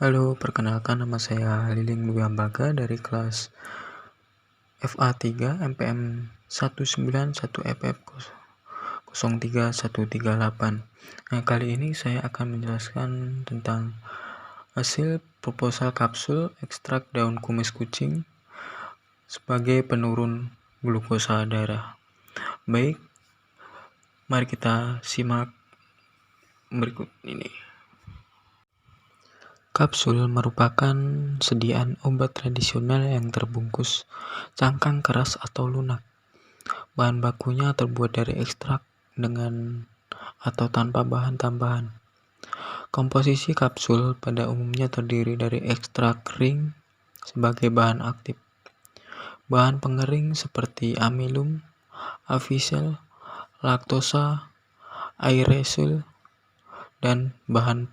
Halo, perkenalkan nama saya Liling Dwi Ambaga dari kelas FA3 MPM 191FF03138. Nah, kali ini saya akan menjelaskan tentang hasil proposal kapsul ekstrak daun kumis kucing sebagai penurun glukosa darah. Baik, mari kita simak berikut ini. Kapsul merupakan sediaan obat tradisional yang terbungkus cangkang keras atau lunak. Bahan bakunya terbuat dari ekstrak dengan atau tanpa bahan tambahan. Komposisi kapsul pada umumnya terdiri dari ekstrak kering sebagai bahan aktif, bahan pengering seperti amilum, avisel, laktosa, aeresul, dan bahan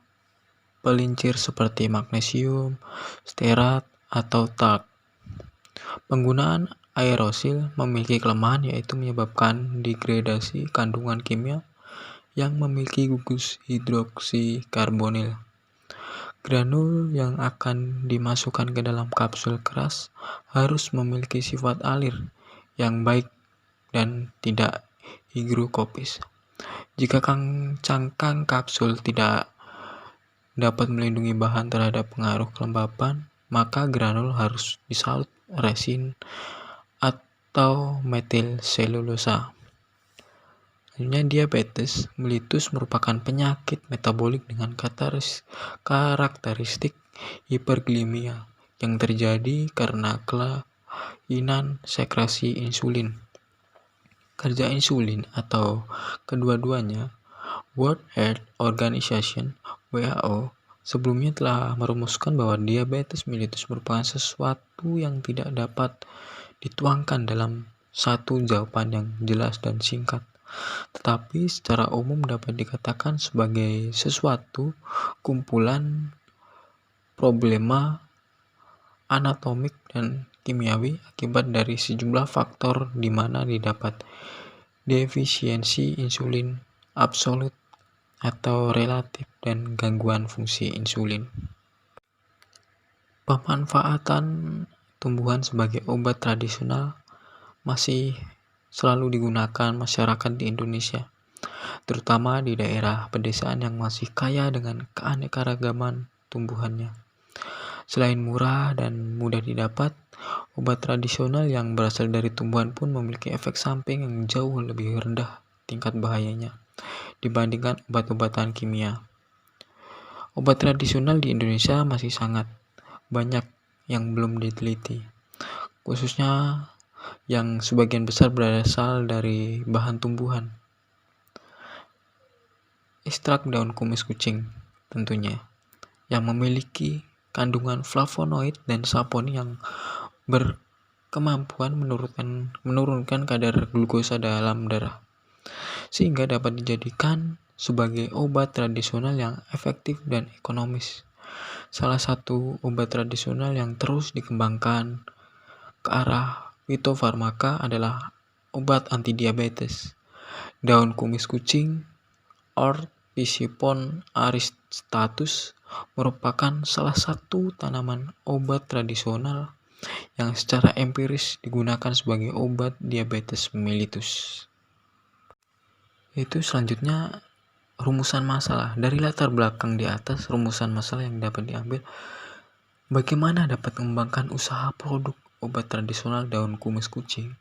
pelincir seperti magnesium, stearat, atau talk. Penggunaan aerosil memiliki kelemahan yaitu menyebabkan degradasi kandungan kimia yang memiliki gugus hidroksikarbonil. Granul yang akan dimasukkan ke dalam kapsul keras harus memiliki sifat alir yang baik dan tidak higrokopis. Jika cangkang kapsul tidak dapat melindungi bahan terhadap pengaruh kelembapan, maka granul harus disaut resin atau metil selulosa. Selanjutnya, diabetes mellitus merupakan penyakit metabolik dengan karakteristik hiperglikemia yang terjadi karena kelainan sekresi insulin. Kerja insulin atau kedua-duanya, World Health Organization (WHO) sebelumnya telah merumuskan bahwa diabetes mellitus merupakan sesuatu yang tidak dapat dituangkan dalam satu jawaban yang jelas dan singkat, tetapi secara umum dapat dikatakan sebagai sesuatu kumpulan problema anatomik dan kimiawi akibat dari sejumlah faktor di mana didapat defisiensi insulin absolut atau relatif dan gangguan fungsi insulin. Pemanfaatan tumbuhan sebagai obat tradisional masih selalu digunakan masyarakat di Indonesia, terutama di daerah pedesaan yang masih kaya dengan keanekaragaman tumbuhannya. Selain murah dan mudah didapat, obat tradisional yang berasal dari tumbuhan pun memiliki efek samping yang jauh lebih rendah tingkat bahayanya dibandingkan obat-obatan kimia. Obat tradisional di Indonesia masih sangat banyak yang belum diteliti, khususnya yang sebagian besar berasal dari bahan tumbuhan. Ekstrak daun kumis kucing tentunya, yang memiliki kandungan flavonoid dan saponin yang berkemampuan menurunkan kadar glukosa dalam darah, sehingga dapat dijadikan sebagai obat tradisional yang efektif dan ekonomis. Salah satu obat tradisional yang terus dikembangkan ke arah fitofarmaka adalah obat antidiabetes. Daun kumis kucing Orthosipon aristatus merupakan salah satu tanaman obat tradisional yang secara empiris digunakan sebagai obat diabetes mellitus. Itu selanjutnya rumusan masalah. Dari latar belakang di atas, rumusan masalah yang dapat diambil, bagaimana dapat mengembangkan usaha produk obat tradisional daun kumis kucing?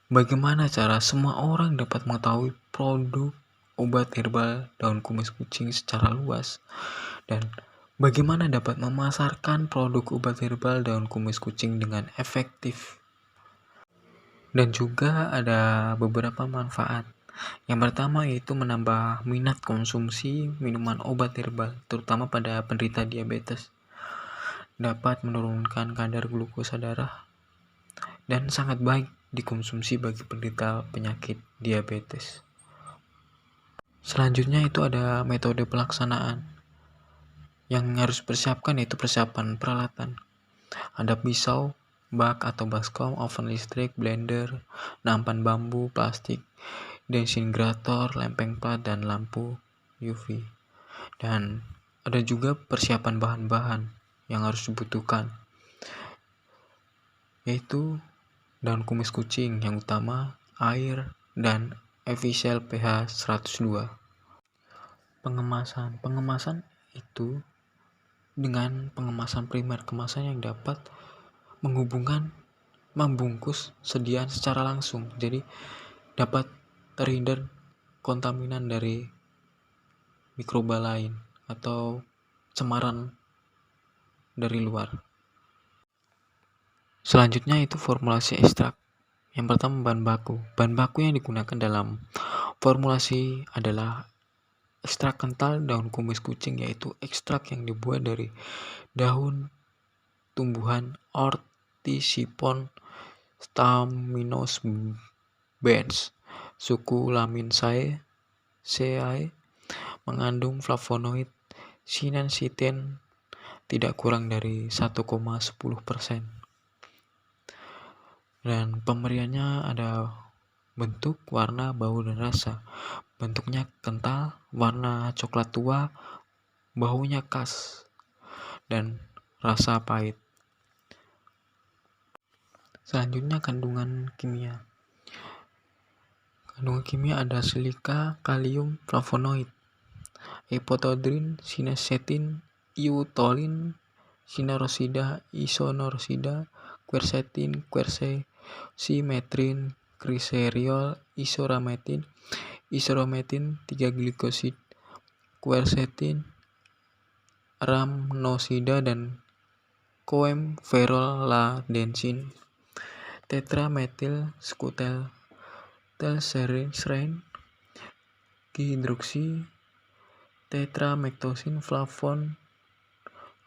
Bagaimana cara semua orang dapat mengetahui produk obat herbal daun kumis kucing secara luas? Dan bagaimana dapat memasarkan produk obat herbal daun kumis kucing dengan efektif? Dan juga ada beberapa manfaat. Yang pertama yaitu menambah minat konsumsi minuman obat herbal, terutama pada penderita diabetes. Dapat menurunkan kadar glukosa darah dan sangat baik dikonsumsi bagi penderita penyakit diabetes. Selanjutnya itu ada metode pelaksanaan. Yang harus persiapkan yaitu persiapan peralatan. Ada pisau, bak atau baskom, oven listrik, blender, nampan bambu, plastik, desintegrator, lempeng plat, dan lampu UV. Dan Ada juga persiapan bahan-bahan yang harus dibutuhkan, yaitu daun kumis kucing yang utama, air, dan evisel pH 102. Pengemasan itu dengan pengemasan primer, kemasan yang dapat membungkus sediaan secara langsung, jadi dapat terhindar kontaminan dari mikroba lain atau cemaran dari luar. Selanjutnya itu formulasi ekstrak. Yang pertama bahan baku. Bahan baku yang digunakan dalam formulasi adalah ekstrak kental daun kumis kucing, yaitu ekstrak yang dibuat dari daun tumbuhan Orthosipon staminosbens suku Lamiaceae, mengandung flavonoid sinensiten tidak kurang dari 1,10%. Dan pemberiannya ada bentuk, warna, bau, dan rasa. Bentuknya kental, warna coklat tua, baunya khas, dan rasa pahit. Selanjutnya kandungan kimia. Kandungan kimia ada silika, kalium, flavonoid, ipotodrin, sinesetin, iutolin, sinerosida, isonorosida, quercetin, quercesimetrin, glycerol, isorametin, 3-glikosid, quercetin, rhamnosida, dan coemferoladensin, tetrametil skutel, telserine, dihidroksi, tetramektosin, flavon,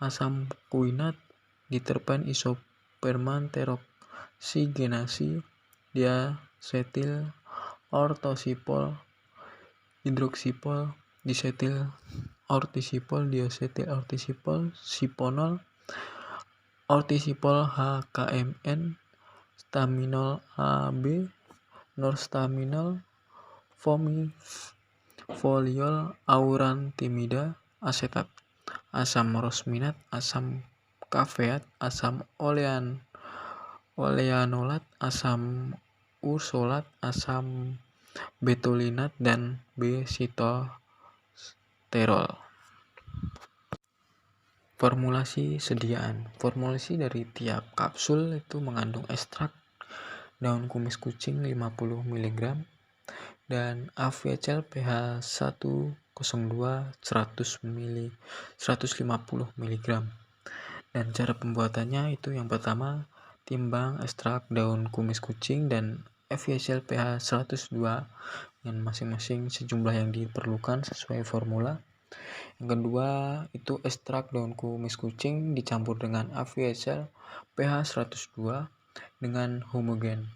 asam kuinat, diterpen, isoperman, teroksigenasi, diasetil ortosipol, hidroksipol, disetil ortisipol, diosetil ortisipol, siponol, ortisipol HKMN, staminol AB, norstaminol, foliol, aurantimida, asetat, asam rosminat, asam kafeat, asam oleanolat, asam ursolat, asam betolinat, dan B-sitosterol. Formulasi sediaan. Formulasi dari tiap kapsul itu mengandung ekstrak daun kumis kucing 50 mg dan AVCL pH 102 150 mg. Dan cara pembuatannya itu yang pertama, timbang ekstrak daun kumis kucing dan AVCL pH 102 dengan masing-masing sejumlah yang diperlukan sesuai formula. Yang kedua itu ekstrak daun kumis kucing dicampur dengan AVCL pH 102 dengan homogen.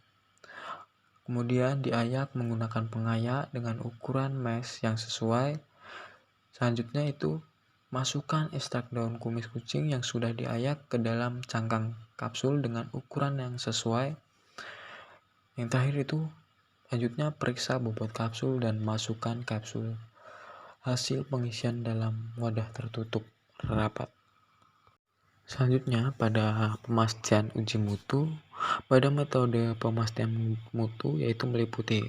Kemudian diayak menggunakan pengayak dengan ukuran mesh yang sesuai. Selanjutnya itu masukkan ekstrak daun kumis kucing yang sudah diayak ke dalam cangkang kapsul dengan ukuran yang sesuai. Yang terakhir itu selanjutnya periksa bobot kapsul dan masukkan kapsul hasil pengisian dalam wadah tertutup rapat. Selanjutnya pada pemastian uji mutu, pada metode pemastian mutu yaitu meliputi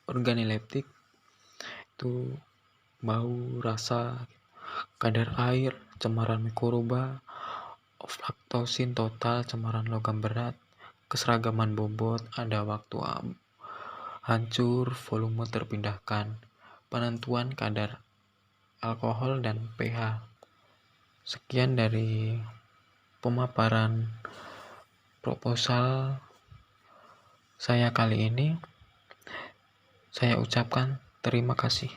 organoleptik, itu bau, rasa, kadar air, cemaran mikroba, aflatosin total, cemaran logam berat, keseragaman bobot, ada waktu hancur, volume terpindahkan, penentuan kadar alkohol, dan pH. Sekian dari pemaparan proposal saya kali ini. Saya ucapkan terima kasih.